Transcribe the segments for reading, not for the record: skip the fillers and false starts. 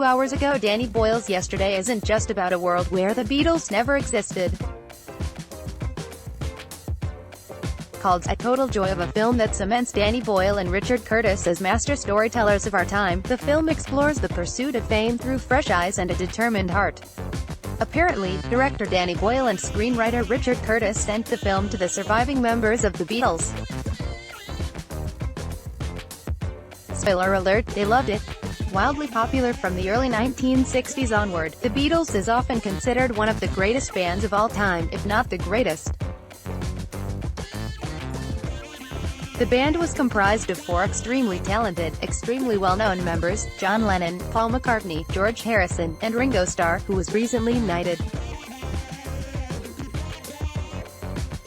hours ago. Danny Boyle's Yesterday isn't just about a world where the Beatles never existed. Called a total joy of a film that cements Danny Boyle and Richard Curtis as master storytellers of our time, the film explores the pursuit of fame through fresh eyes and a determined heart. Apparently, director Danny Boyle and screenwriter Richard Curtis sent the film to the surviving members of the Beatles. Spoiler alert, they loved it. Wildly popular from the early 1960s onward, the Beatles is often considered one of the greatest bands of all time, if not the greatest. The band was comprised of four extremely talented, extremely well-known members: John Lennon, Paul McCartney, George Harrison, and Ringo Starr, who was recently knighted.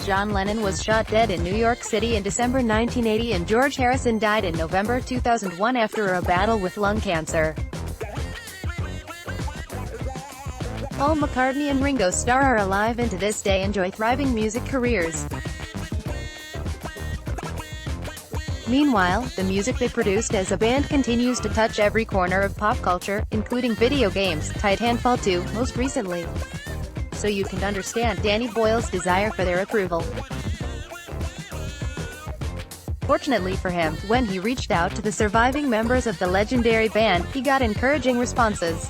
John Lennon was shot dead in New York City in December 1980, and George Harrison died in November 2001 after a battle with lung cancer. Paul McCartney and Ringo Starr are alive and to this day enjoy thriving music careers. Meanwhile, the music they produced as a band continues to touch every corner of pop culture, including video games, Titanfall 2, most recently. So you can understand Danny Boyle's desire for their approval. Fortunately for him, when he reached out to the surviving members of the legendary band, he got encouraging responses.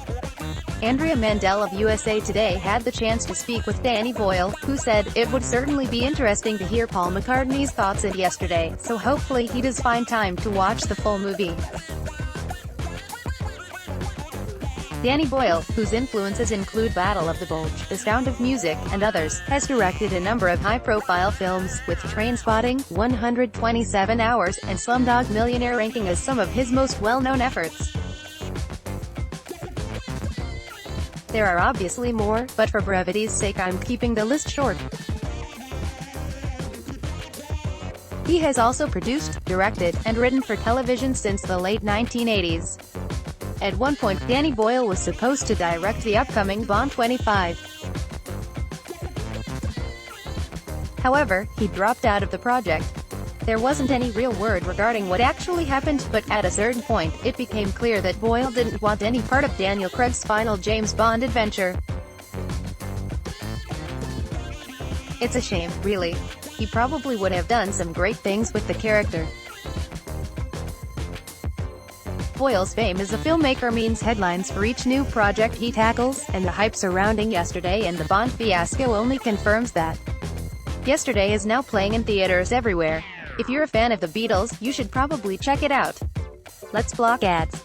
Andrea Mandel of USA Today had the chance to speak with Danny Boyle, who said, "It would certainly be interesting to hear Paul McCartney's thoughts on Yesterday, so hopefully he does find time to watch the full movie." Danny Boyle, whose influences include Battle of the Bulge, The Sound of Music, and others, has directed a number of high-profile films, with Trainspotting, 127 Hours, and Slumdog Millionaire ranking as some of his most well-known efforts. There are obviously more, but for brevity's sake I'm keeping the list short. He has also produced, directed, and written for television since the late 1980s. At one point, Danny Boyle was supposed to direct the upcoming Bond 25. However, he dropped out of the project. There wasn't any real word regarding what actually happened, but at a certain point, it became clear that Boyle didn't want any part of Daniel Craig's final James Bond adventure. It's a shame, really. He probably would have done some great things with the character. Boyle's fame as a filmmaker means headlines for each new project he tackles, and the hype surrounding Yesterday and the Bond fiasco only confirms that. Yesterday is now playing in theaters everywhere. If you're a fan of the Beatles, you should probably check it out. Let's block ads.